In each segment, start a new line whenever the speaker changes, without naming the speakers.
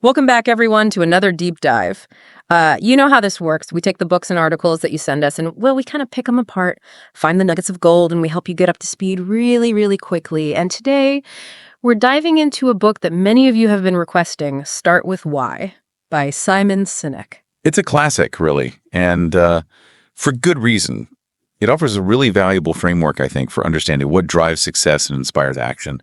Welcome back, everyone, to another deep dive. You know how this works. We take the books and articles that you send us, and, well, we kind of pick them apart, find the nuggets of gold, and we help you get up to speed really, really quickly. And today, we're diving into a book that many of you have been requesting, Start With Why, by Simon Sinek.
It's a classic, really, and for good reason. It offers a really valuable framework, I think, for understanding what drives success and inspires action.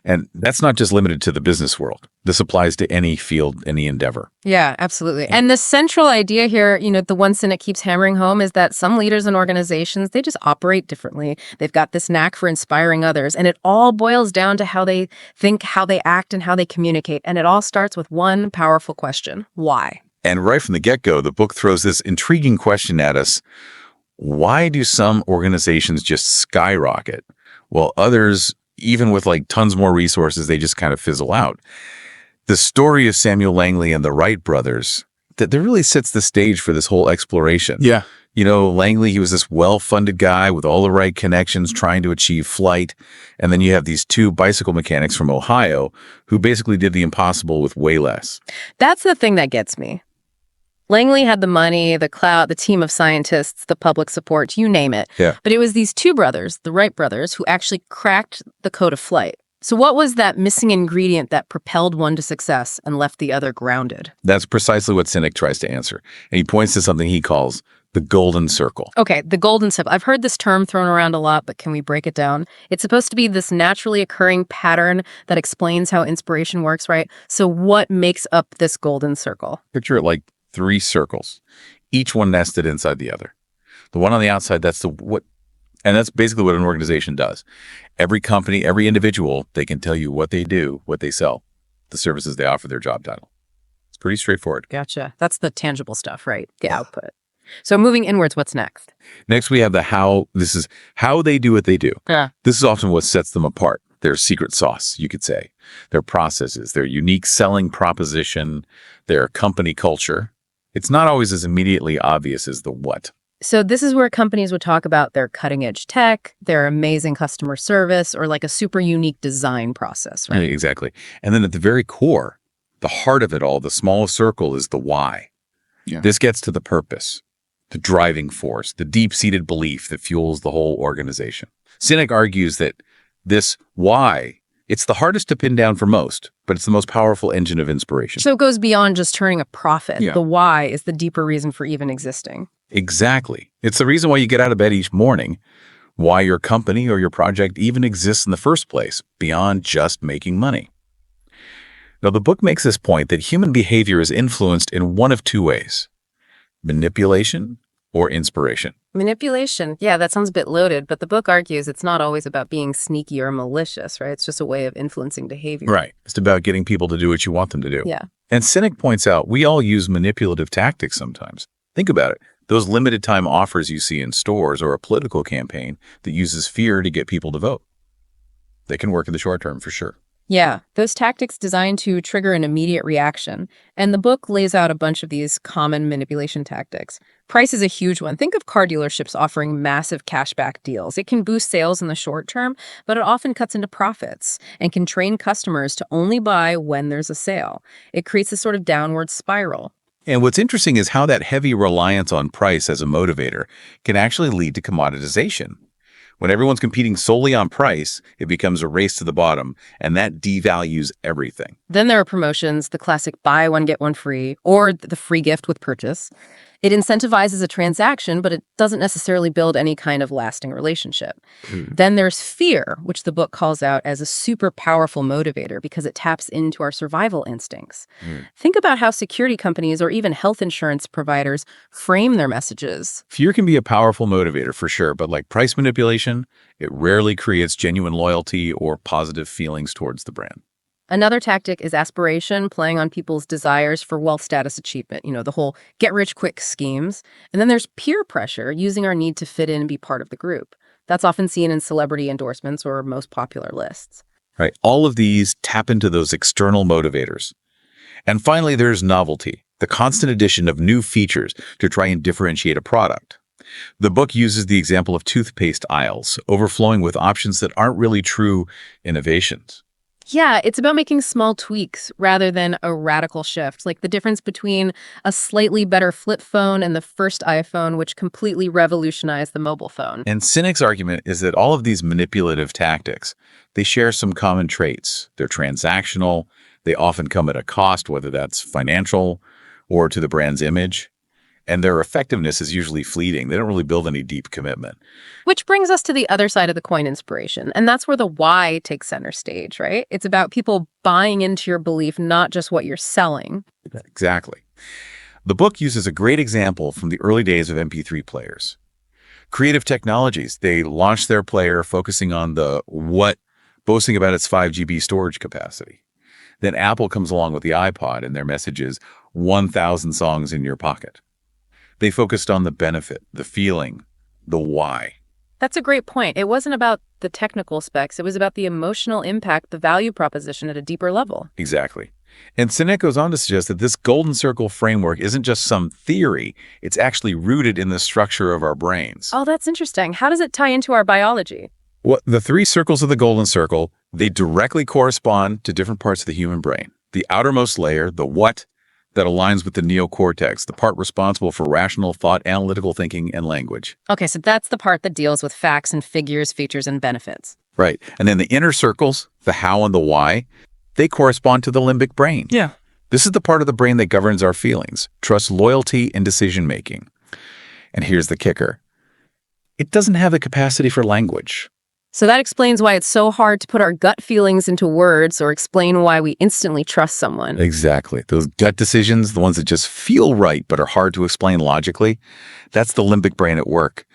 And that's not just limited to the business world. This applies to any field, any endeavor.
Yeah, absolutely. And the central idea here, the one Sinek keeps hammering home is that some leaders and organizations, they just operate differently. They've got this knack for inspiring others. And it all boils down to how they think, how they act, and how they communicate. And it all starts with one powerful question: why?
And right from the get-go, the book throws this intriguing question at us. Why do some organizations just skyrocket while others, even with tons more resources, they just kind of fizzle out? The story of Samuel Langley and the Wright brothers, that really sets the stage for this whole exploration.
Yeah.
Langley, he was this well-funded guy with all the right connections trying to achieve flight. And then you have these two bicycle mechanics from Ohio who basically did the impossible with way less.
That's the thing that gets me. Langley had the money, the clout, the team of scientists, the public support, you name it.
Yeah.
But it was these two brothers, the Wright brothers, who actually cracked the code of flight. So what was that missing ingredient that propelled one to success and left the other grounded?
That's precisely what Sinek tries to answer. And he points to something he calls the golden circle.
Okay, the golden circle. I've heard this term thrown around a lot, but can we break it down? It's supposed to be this naturally occurring pattern that explains how inspiration works, right? So what makes up this golden circle?
Picture it like 3 circles, each one nested inside the other. The one on the outside, and that's basically what an organization does. Every company, every individual, they can tell you what they do, what they sell, the services they offer, their job title. It's pretty straightforward.
Gotcha. That's the tangible stuff, right? The output. So moving inwards, what's next?
Next, we have the how. This is how they do what they do.
Yeah.
This is often what sets them apart. Their secret sauce, you could say. Their processes, their unique selling proposition, their company culture. It's not always as immediately obvious as the what.
So this is where companies would talk about their cutting edge tech, their amazing customer service, or like a super unique design process, right?
Exactly. And then at the very core, the heart of it all, the smallest circle, is the why.
Yeah.
This gets to the purpose, the driving force, the deep-seated belief that fuels the whole organization. Sinek argues that this why, it's the hardest to pin down for most, but it's the most powerful engine of inspiration.
So it goes beyond just turning a profit.
Yeah.
The why is the deeper reason for even existing.
Exactly. It's the reason why you get out of bed each morning, why your company or your project even exists in the first place, beyond just making money. Now, the book makes this point that human behavior is influenced in one of 2 ways: manipulation or inspiration.
Manipulation. Yeah, that sounds a bit loaded, but the book argues it's not always about being sneaky or malicious, right? It's just a way of influencing behavior.
Right. It's about getting people to do what you want them to do.
Yeah.
And Sinek points out we all use manipulative tactics sometimes. Think about it. Those limited time offers you see in stores or a political campaign that uses fear to get people to vote. They can work in the short term for sure.
Yeah, those tactics designed to trigger an immediate reaction. And the book lays out a bunch of these common manipulation tactics. Price is a huge one. Think of car dealerships offering massive cashback deals. It can boost sales in the short term, but it often cuts into profits and can train customers to only buy when there's a sale. It creates a sort of downward spiral.
And what's interesting is how that heavy reliance on price as a motivator can actually lead to commoditization. When everyone's competing solely on price, it becomes a race to the bottom, and that devalues everything.
Then there are promotions, the classic buy one, get one free, or the free gift with purchase. It incentivizes a transaction, but it doesn't necessarily build any kind of lasting relationship. Then there's fear, which the book calls out as a super powerful motivator because it taps into our survival instincts. Think about how security companies or even health insurance providers frame their messages.
Fear can be a powerful motivator for sure, but like price manipulation, it rarely creates genuine loyalty or positive feelings towards the brand.
Another tactic is aspiration, playing on people's desires for wealth status achievement, the whole get-rich-quick schemes. And then there's peer pressure, using our need to fit in and be part of the group. That's often seen in celebrity endorsements or most popular lists.
Right. All of these tap into those external motivators. And finally, there's novelty, the constant addition of new features to try and differentiate a product. The book uses the example of toothpaste aisles, overflowing with options that aren't really true innovations.
Yeah, it's about making small tweaks rather than a radical shift, like the difference between a slightly better flip phone and the first iPhone, which completely revolutionized the mobile phone.
And Sinek's argument is that all of these manipulative tactics, they share some common traits. They're transactional. They often come at a cost, whether that's financial or to the brand's image. And their effectiveness is usually fleeting. They don't really build any deep commitment.
Which brings us to the other side of the coin, inspiration. And that's where the why takes center stage, right? It's about people buying into your belief, not just what you're selling.
Exactly. The book uses a great example from the early days of MP3 players. Creative Technologies, they launched their player focusing on the what, boasting about its 5 GB storage capacity. Then Apple comes along with the iPod and their message is 1,000 songs in your pocket. They focused on the benefit, the feeling, the why.
That's a great point. It wasn't about the technical specs. It was about the emotional impact, the value proposition at a deeper level.
Exactly. And Sinek goes on to suggest that this golden circle framework isn't just some theory, it's actually rooted in the structure of our brains.
Oh, that's interesting. How does it tie into our biology?
Well, the 3 circles of the golden circle, they directly correspond to different parts of the human brain. The outermost layer, the what, that aligns with the neocortex, the part responsible for rational thought, analytical thinking, and language.
Okay, so that's the part that deals with facts and figures, features, and benefits.
Right. And then the inner circles, the how and the why, they correspond to the limbic brain.
Yeah.
This is the part of the brain that governs our feelings, trust, loyalty, and decision-making. And here's the kicker. It doesn't have the capacity for language.
So that explains why it's so hard to put our gut feelings into words or explain why we instantly trust someone.
Exactly. Those gut decisions, the ones that just feel right but are hard to explain logically, that's the limbic brain at work.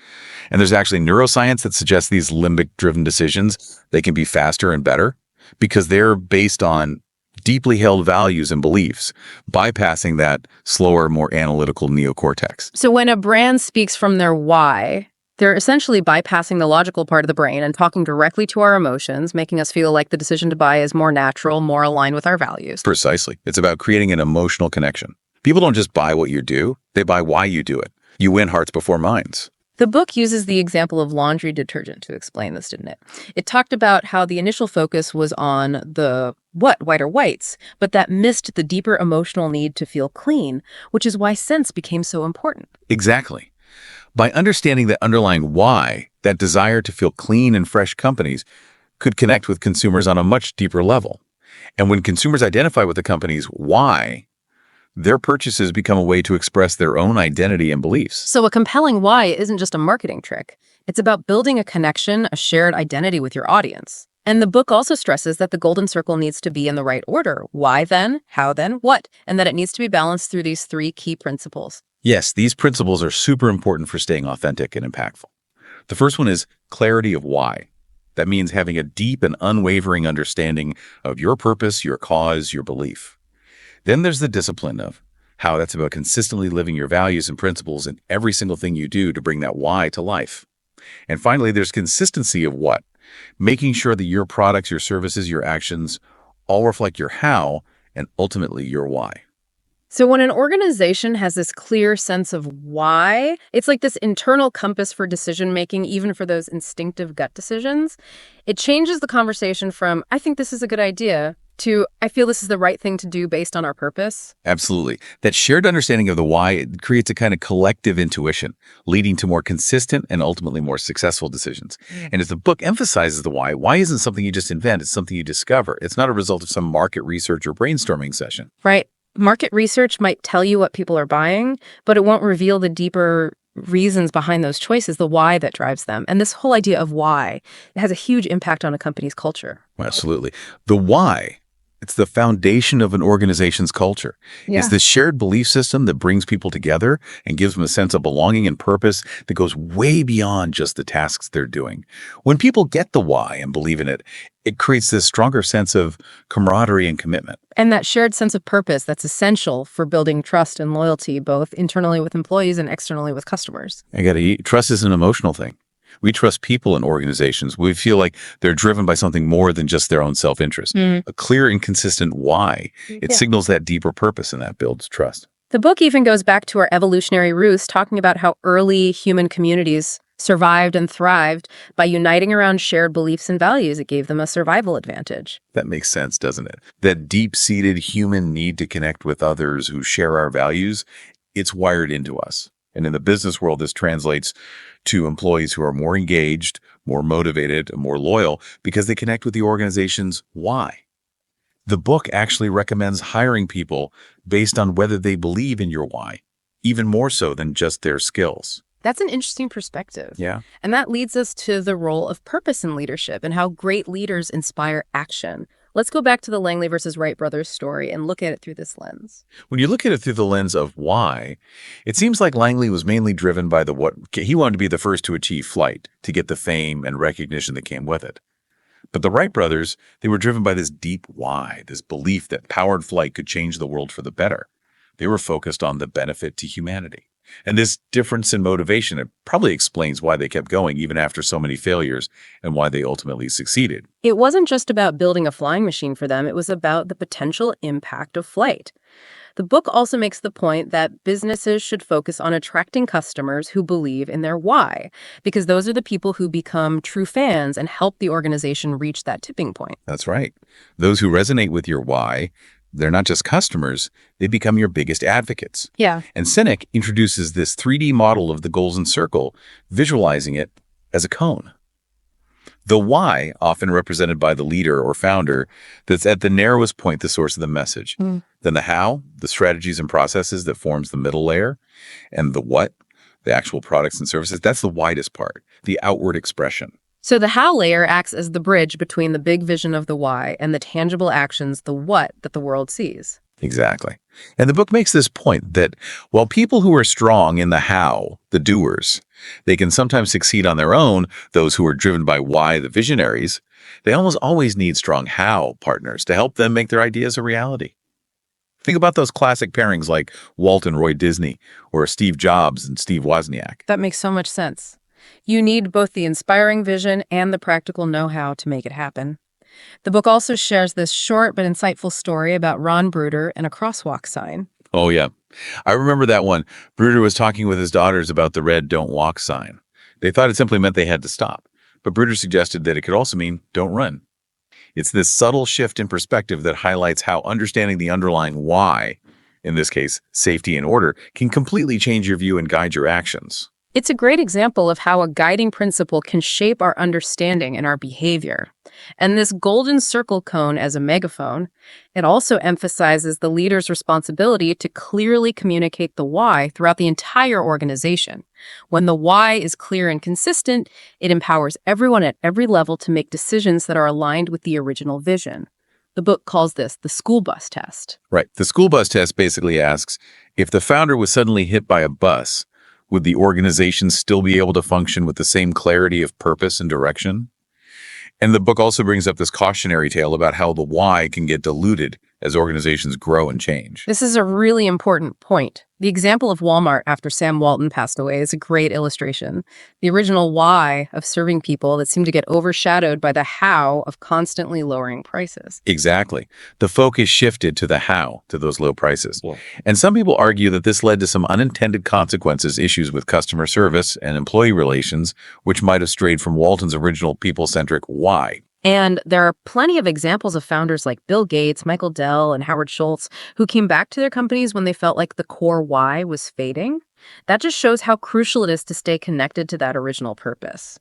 And there's actually neuroscience that suggests these limbic-driven decisions, they can be faster and better because they're based on deeply held values and beliefs, bypassing that slower, more analytical neocortex.
So when a brand speaks from their why, they're essentially bypassing the logical part of the brain and talking directly to our emotions, making us feel like the decision to buy is more natural, more aligned with our values.
Precisely. It's about creating an emotional connection. People don't just buy what you do, they buy why you do it. You win hearts before minds.
The book uses the example of laundry detergent to explain this, didn't it? It talked about how the initial focus was on the white or whites, but that missed the deeper emotional need to feel clean, which is why scents became so important.
Exactly. By understanding that underlying why, that desire to feel clean and fresh, companies could connect with consumers on a much deeper level. And when consumers identify with the company's why, their purchases become a way to express their own identity and beliefs.
So a compelling why isn't just a marketing trick. It's about building a connection, a shared identity with your audience. And the book also stresses that the golden circle needs to be in the right order. Why then? How then? What? And that it needs to be balanced through these 3 key principles.
Yes, these principles are super important for staying authentic and impactful. The first one is clarity of why. That means having a deep and unwavering understanding of your purpose, your cause, your belief. Then there's the discipline of how. That's about consistently living your values and principles in every single thing you do to bring that why to life. And finally, there's consistency of what, making sure that your products, your services, your actions all reflect your how and ultimately your why.
So when an organization has this clear sense of why, it's like this internal compass for decision-making, even for those instinctive gut decisions. It changes the conversation from, I think this is a good idea, to, I feel this is the right thing to do based on our purpose.
Absolutely. That shared understanding of the why, it creates a kind of collective intuition, leading to more consistent and ultimately more successful decisions. And as the book emphasizes the why isn't something you just invent, it's something you discover. It's not a result of some market research or brainstorming session.
Right. Market research might tell you what people are buying, but it won't reveal the deeper reasons behind those choices, the why that drives them. And this whole idea of why, it has a huge impact on a company's culture.
Absolutely. The why, it's the foundation of an organization's culture.
Yeah.
It's the shared belief system that brings people together and gives them a sense of belonging and purpose that goes way beyond just the tasks they're doing. When people get the why and believe in it, it creates this stronger sense of camaraderie and commitment.
And that shared sense of purpose that's essential for building trust and loyalty, both internally with employees and externally with customers.
Trust is an emotional thing. We trust people in organizations. We feel like they're driven by something more than just their own self-interest. A clear and consistent why. It signals that deeper purpose, and that builds trust.
The book even goes back to our evolutionary roots, talking about how early human communities survived and thrived by uniting around shared beliefs and values. It gave them a survival advantage.
That makes sense, doesn't it? That deep-seated human need to connect with others who share our values, it's wired into us. And in the business world, this translates to employees who are more engaged, more motivated, and more loyal because they connect with the organization's why. The book actually recommends hiring people based on whether they believe in your why, even more so than just their skills.
That's an interesting perspective.
Yeah.
And that leads us to the role of purpose in leadership and how great leaders inspire action. Let's go back to the Langley versus Wright brothers story and look at it through this lens.
When you look at it through the lens of why, it seems like Langley was mainly driven by what he wanted to be the first to achieve flight, to get the fame and recognition that came with it. But the Wright brothers, they were driven by this deep why, this belief that powered flight could change the world for the better. They were focused on the benefit to humanity. And this difference in motivation, it probably explains why they kept going even after so many failures and why they ultimately succeeded.
It wasn't just about building a flying machine for them, it was about the potential impact of flight. The book also makes the point that businesses should focus on attracting customers who believe in their why, because those are the people who become true fans and help the organization reach that tipping point.
That's right. Those who resonate with your why, they're not just customers, they become your biggest advocates.
Yeah.
And Sinek introduces this 3D model of the golden circle, visualizing it as a cone. The why, often represented by the leader or founder, that's at the narrowest point the source of the message. Then the how, the strategies and processes that forms the middle layer. And the what, the actual products and services, that's the widest part, the outward expression.
So the how layer acts as the bridge between the big vision of the why and the tangible actions, the what, that the world sees.
Exactly. And the book makes this point that while people who are strong in the how, the doers, they can sometimes succeed on their own, those who are driven by why, the visionaries, they almost always need strong how partners to help them make their ideas a reality. Think about those classic pairings like Walt and Roy Disney or Steve Jobs and Steve Wozniak.
That makes so much sense. You need both the inspiring vision and the practical know-how to make it happen. The book also shares this short but insightful story about Ron Bruder and a crosswalk sign.
Oh, yeah. I remember that one. Bruder was talking with his daughters about the red "Don't Walk" sign. They thought it simply meant they had to stop, but Bruder suggested that it could also mean "Don't run." It's this subtle shift in perspective that highlights how understanding the underlying why, in this case, safety and order, can completely change your view and guide your actions.
It's a great example of how a guiding principle can shape our understanding and our behavior. And this golden circle cone as a megaphone, it also emphasizes the leader's responsibility to clearly communicate the why throughout the entire organization. When the why is clear and consistent, it empowers everyone at every level to make decisions that are aligned with the original vision. The book calls this the school bus test.
Right. The school bus test basically asks, if the founder was suddenly hit by a bus, would the organization still be able to function with the same clarity of purpose and direction? And the book also brings up this cautionary tale about how the why can get diluted as organizations grow and change.
This is a really important point. The example of Walmart after Sam Walton passed away is a great illustration. The original why of serving people that seemed to get overshadowed by the how of constantly lowering prices.
Exactly. The focus shifted to the how, to those low prices.
Yeah.
And some people argue that this led to some unintended consequences, issues with customer service and employee relations, which might have strayed from Walton's original people-centric why.
And there are plenty of examples of founders like Bill Gates, Michael Dell, and Howard Schultz who came back to their companies when they felt like the core why was fading. That just shows how crucial it is to stay connected to that original purpose.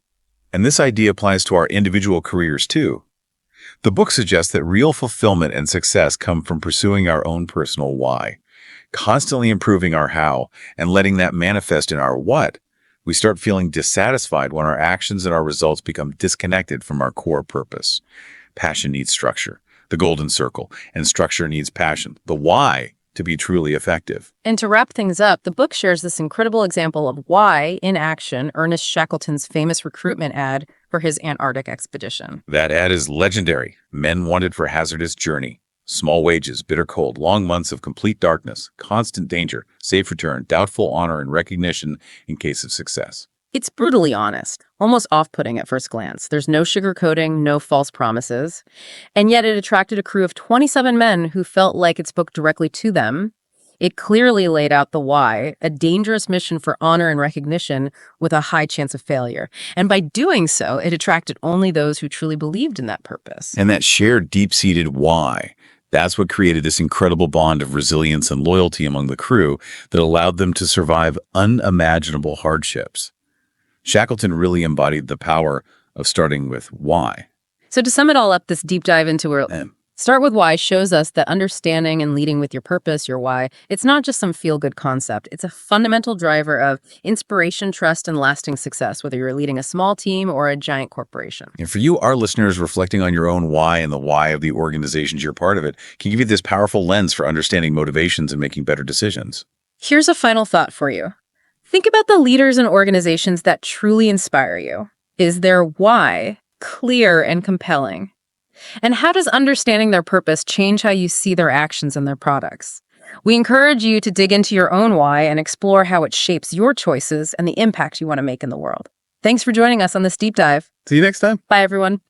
And this idea applies to our individual careers too. The book suggests that real fulfillment and success come from pursuing our own personal why, constantly improving our how, and letting that manifest in our what. We start feeling dissatisfied when our actions and our results become disconnected from our core purpose. Passion needs structure, the golden circle, and structure needs passion, the why, to be truly effective.
And to wrap things up, the book shares this incredible example of why, in action, Ernest Shackleton's famous recruitment ad for his Antarctic expedition.
That ad is legendary. Men wanted for hazardous journey. Small wages, bitter cold, long months of complete darkness, constant danger, safe return, doubtful honor and recognition in case of success.
It's brutally honest, almost off-putting at first glance. There's no sugarcoating, no false promises. And yet it attracted a crew of 27 men who felt like it spoke directly to them. It clearly laid out the why, a dangerous mission for honor and recognition with a high chance of failure. And by doing so, it attracted only those who truly believed in that purpose.
And that shared deep-seated why, that's what created this incredible bond of resilience and loyalty among the crew that allowed them to survive unimaginable hardships. Shackleton really embodied the power of starting with why.
So to sum it all up, this deep dive into Start with Why shows us that understanding and leading with your purpose, your why, it's not just some feel-good concept. It's a fundamental driver of inspiration, trust, and lasting success, whether you're leading a small team or a giant corporation.
And for you, our listeners, reflecting on your own why and the why of the organizations you're part of it can give you this powerful lens for understanding motivations and making better decisions.
Here's a final thought for you. Think about the leaders and organizations that truly inspire you. Is their why clear and compelling? And how does understanding their purpose change how you see their actions and their products? We encourage you to dig into your own why and explore how it shapes your choices and the impact you want to make in the world. Thanks for joining us on this deep dive.
See you next time.
Bye, everyone.